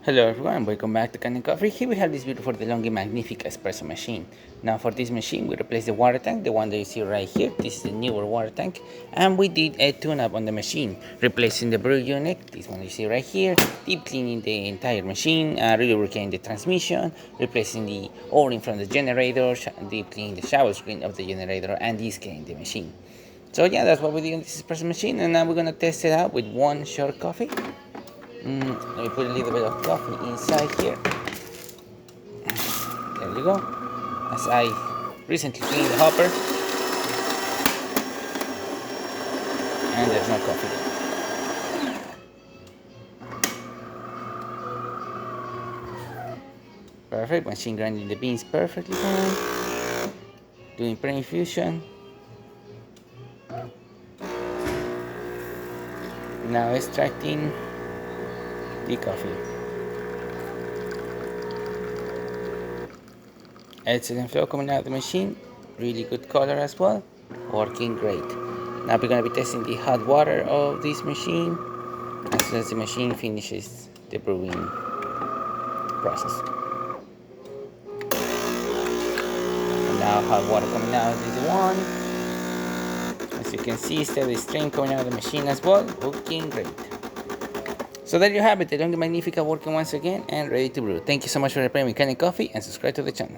Hello everyone, welcome back to Kanen Coffee. Here we have this beautiful DeLonghi Magnifica espresso machine. Now for this machine we replaced the water tank, the one that you see right here. This is the newer water tank, and we did a tune-up on the machine, replacing the brew unit, this one you see right here, deep cleaning the entire machine, reworking the transmission, replacing the o-ring from the generator, deep cleaning the shower screen of the generator, and descaling the machine. So yeah, that's what we did on this espresso machine, and now we're gonna test it out with one short coffee. Let me put a little bit of coffee inside here. There we go. As I recently cleaned the hopper, and there's no coffee there. Perfect. Machine grinding the beans perfectly fine. Doing pre-infusion. Now extracting the coffee. Excellent flow coming out of the machine. Really good color as well. Working great. Now we're going to be testing the hot water of this machine as soon as the machine finishes the brewing process. And now hot water coming out of this one. As you can see, steady stream coming out of the machine as well. Working great. So there you have it, the DeLonghi Magnifica working once again and ready to brew. Thank you so much for preparing with Kanen Coffee, and subscribe to the channel.